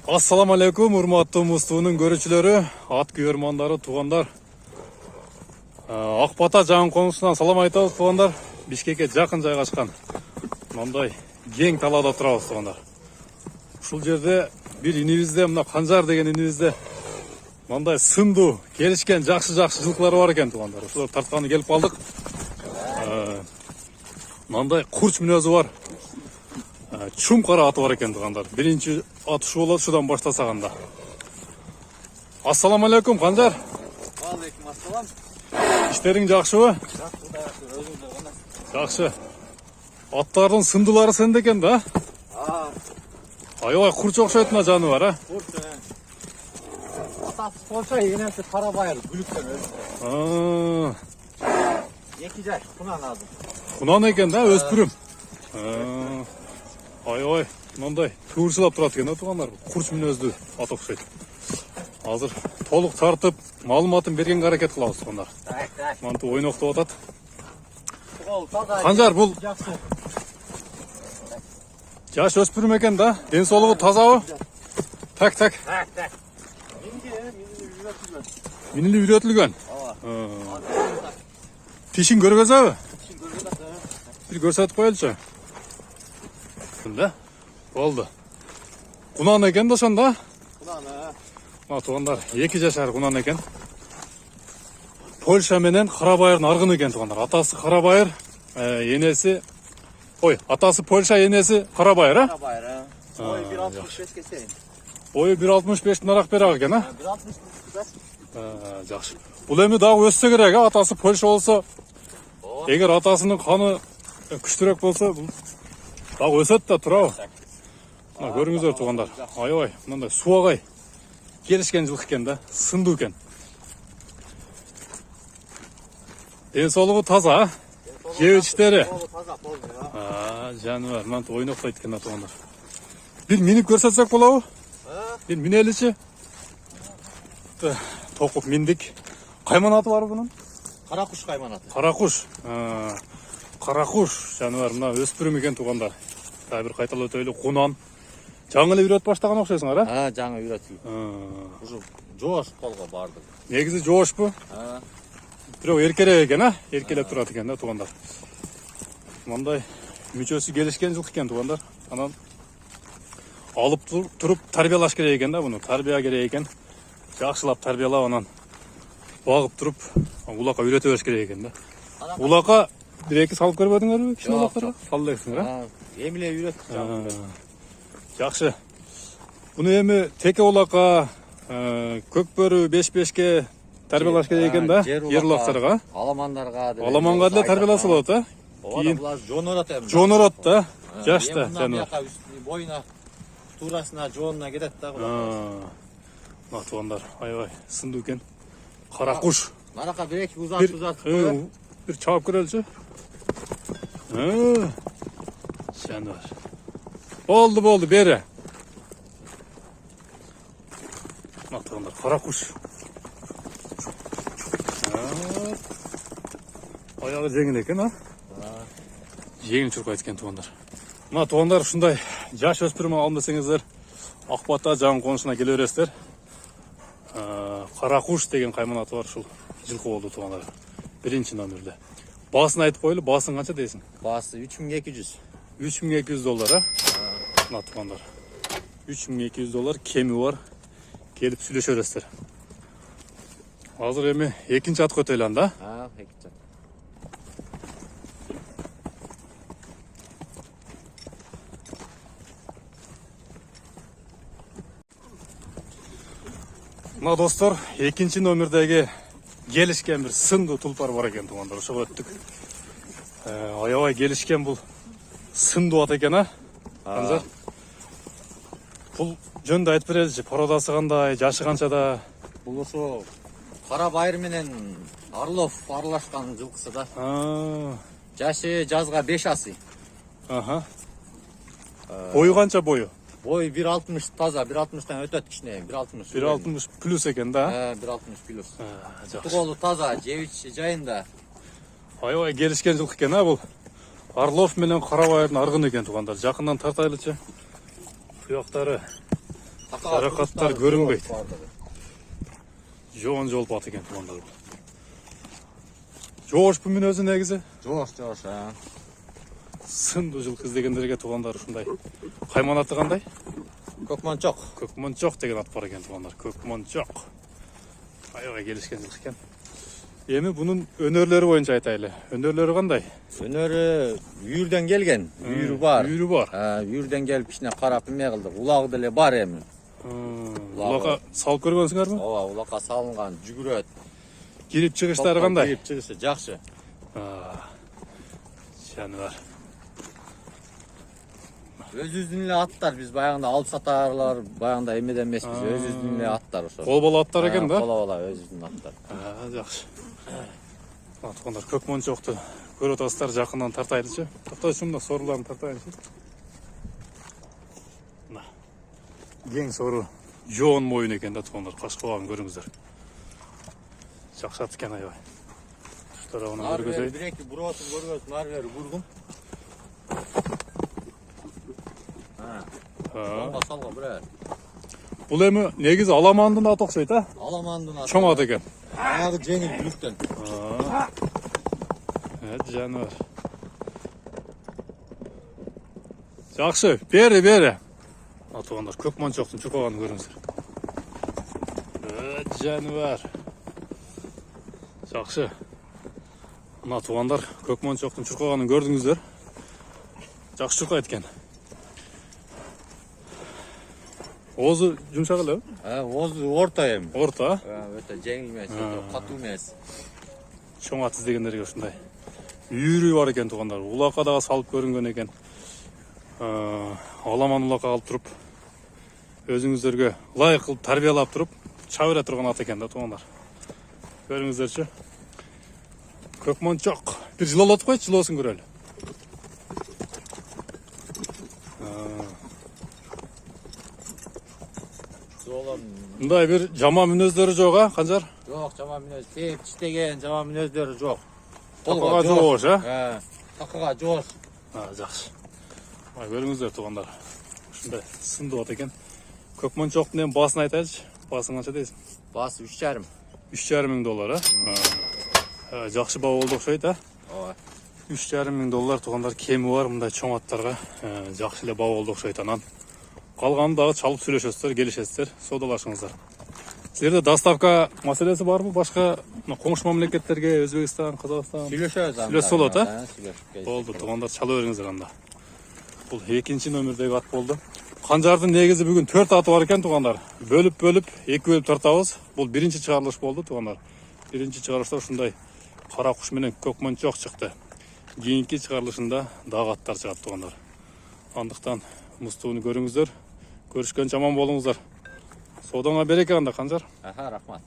Assalamu alaikum, урматтуу Мустуунун көрүүчүлөрү, ат күйөрмандары, туугандар. Ак Бата жаңы конусунан салам айтабыз, туугандар. Бишкекке жакын жайгашкан мындай кең талаада турабыз, туугандар. Ушул жерде бир инибизде, мына Канжар деген инибизде мындай сындуу, келишкен жакшы жылкылар бар экен, туугандар. Ушулар тартканы келип калдык. Мындай курч мүнөзү бар. Чум кара аты бар экен, туугандар. Биринчи ат ушу болот, шудан баштасаганда. Ассаламу алейкум, Канжар. Алейкум ассалам. Иштериң жакшыбы? Жакшы. Аттардын сындуулары сенде экен да? Аябай курч окшойт мына жаныбар, а? Курч. Атасы Польша, энеси Карабайыр, бүлүктөн өзү. Эки жаш, кунан азыр. Кунан экен да, өспүрүм. Аябай мындай туурчулап турат экен да, туугандар. Курч мүнөздүү ат окшойт. Азыр толук тартып, маалыматын бергенге аракет кылабыз, туугандар. Мантип ойноктоп атат. Канжар, бул жаш өспүрүм экен да, ден соолугу тазабы? Так. Минили үйрөтүлгөн. Тишин көргөзөбү? Бир көрсөтүп коелучу. Да? Oldu. Kunan eken de sonda? Kunan, Tuğanlar, 2 yaşar kunan eken. Polşa menen Karabayır'ın argın eken tuğanlar. Atası Karabayır, yenesi... atası Polşa, yenesi Karabayır, ha? Karabayır, ha. Boyu 1.65 keseyin. Boyu 1.65 narak berak eken, ha? 1.65. Жақсы. Бұл эми дагы өссө керек, атасы Польша болсо, эгер атасынын каны күчтүрөөк болсо, бул дагы өсөт да турабы. Мына көрүңүздөр туугандар. Аябай, мындай суагай келишкен жылкы экен да, сындуу экен. Ден соолугу таза, жеп ичтери. Таза, полный. Жаныбар, мынтип ойноктойт экен да туугандар. Бир минип көрсөтсөк болобу? Бир минеличи. Токуп миндик. Кайман аты бар бунун? Каракуш кайман аты. Каракуш. Каракуш жаныбар, мына өспүрүм экен туугандар. Бир кайталап өтөйлү, кунан. Жаңы эле үйрөтүп баштаган окшойсуңар, а? Жаңы үйрөтүлүп. Ушу жоош колго барды. Негизи жоошпу? Бирок эркерээк экен, а? Эркелеп турат экен да туугандар. Мындай мүчөсү келишкен жылкы экен туугандар. Анан алып туруп тарбиялаш керек экен да буну. Тарбия керек экен. Жакшылап тарбиялап анан багып туруп улакка үйрөтө бериш керек экен да. Улакка 1-2 салып көрбөдүңөрбү? Кичине улактарга салып элексиңер, а? Эми эле үйрөттүк. Жакшы. Буну эми теке улакка, көкбөрү 5-5ке тарбиялаш керек экен да, жер улактарга. Аламандарга. Аламанга деле тарбияласа болот, а? Кийин жонорот эми. Жонорот да. Жашта жаныбар. Боюна туурасына жоонуна кетет да. Мына туугандар, аябай сындуу экен. Каракуш. Нарака 1-2 узатып коюп. Бир чабып көрөлүчү. Жаныбар. Болду, бери. Мына туугандар, каракуш. Аягы жеңил экен, а? Жеңил чуркайт экен туугандар. Мына туугандар, ушундай жаш өспүрүм алам десеңиздер, Ак Бата жаңы конусуна келе бересиздер. Каракуш деген кайман аты бар, ушул жылкы болду туугандар. 1-номерде. Баасын айтып коелу, баасын канча дейсиң? $3200. Баасы $3200, а? Мына туугандар. $3200 кеми бар. Келип сүйлөшө бересиздер. Азыр эми экинчи атка өтөйлү анда. Экинчи. Мына достор, 2-номердеги келишкен бир сындуу тулпар бар экен туугандар. Ошого өттүк. Аябай келишкен бул сындуу ат экен, а? Канжар. Бул жөнүндө айтып береличи, породасы кандай, жашы канчада? Бул ошо Карабайыр менен Орлов аралашкан жылкысы да. Жашы жазга 5 асый. Бою канча бою? Бою 1.60 таза, 1.60тан өтөт кичине, 1.60. 1.60 плюс экен да? 1.60 плюс. Жакшы. Голу таза, жебич жайында. Аябай келишкен жылкы экен, а бул? Орлов менен Карабайырдын аргын экен туугандар. Жакындан тартайлычы. Буяктары Жаракаттар көрүнбөйт. Жоон жолпат экен туугандар. Жоош бу мүнөзү негизи. Жош. Сындуу жылкы издегендерге туугандар ушундай. Кайман аты кандай? Көкмончок. Көкмончок деген ат бар экен туугандар. Көкмончок. Аябай келишкен жылкы экен. Эми бунун өнөрлөрү боюнча айтайлы. Өнөрлөрү кандай? Өнөрү үйүрдөн келген. Үйүрү бар. Үйүрү бар. Үйүрдөн келип ичине карап эме кылдык. Улагы деле бар эми. Улакка салып көргөнсүңөрбү? Ооба, улакка салынган, жүгүрөт. Кирип чыгыштары кандай? Кирип чыгышы жакшы. Жаныбар. Өзүбүздүн эле аттар, биз баягында алып сатарлар, баягында эмеден эмеспиз. Өзүбүздүн эле аттар ошо. Кол бала аттар экен да? Кол бала өзүбүздүн аттар. Жакшы. Аткандар көкмончокту көрүп атасыздар, жакындан тартайлычы. Токтойчу, мына сооруларын тартайынчы. Мына. Кең соору жоон моюн экен да туугандар, кашкабагын көрүңүздөр. Жакшы ат экен аябай. Тарабынан көргөзөйүн. Бир-эки буротун көргөз, нары бери бургум. Салга бирер. Бул эми негизи аламандын аты окшойт, а? Аламандын аты. Чоң ат экен. Аягы жеңил бүлүктөн. Жаныбар. Жакшы, бери. Атугандар көкмончоктун чукаганын көрүңүздөр. Жаныбар. Жакшы. Мына туугандар көкмончоктун чуркаганын көрдүңүздөр. Жакшы чуркайт экен. Оозу жумшак элеби? Оозу орто эми. Орто, Өтө жеңил эмес, катуу эмес. Чоң ат издегендерге ушундай. Үйүрү бар экен туугандар. Улакка дагы салып көрүнгөн экен. Аламан улакка алып туруп өзүңүздөргө ылайык кылып тарбиялап туруп чаба бере турган ат экен да туугандар. Көрүңүздөрчү. Көкмончок. Бир жылоолотуп койчу, жылоосун көрөлү. Мындай бир жаман мүнөздөрү жок, а, Канжар? Жок, жаман мүнөз. Теп чиштеген жаман мүнөздөрү жок. Такага жоош, а? Такага жоош. Жакшы. Көрүңүздөр туугандар. Ушундай сындуу ат экен. Көкмончоктун эми баасын айтайлычы. Баасы канча дейсиң? Баасы 3,5. 3,5 миң доллар, а? Жакшы баа болду окшойт, а? Ооба. 3,5 миң доллар туугандар кеми бар мындай чоң аттарга. Жакшы эле баа болду окшойт анан. Калганын дагы чалып сүйлөшөсүздөр, келишесиздер, соодалашыңыздар. Силерде доставка маселеси барбы? Башка коңшу мамлекеттерге, Өзбекстан, Казакстан? Сүйлөшөбүз анда. Сүйлөшүп болот, а? Сүйлөшүп. Болду, туугандар чала бериңиздер анда. Бул экинчи номердеги ат болду. Канжардын негизи бүгүн 4 аты бар экен туугандар. Бөлүп, 2 бөлүп тартабыз. Бул биринчи чыгарылыш болду туугандар. Биринчи чыгарылышта ушундай кара куш менен көкмончок чыкты. Кийинки чыгарылышында дагы аттар чыгат туугандар. Андыктан мустууну көрүңүздөр. Көрүшкөнчө аман болуңуздар. Соодоңа береке анда, Канжар. Рахмат.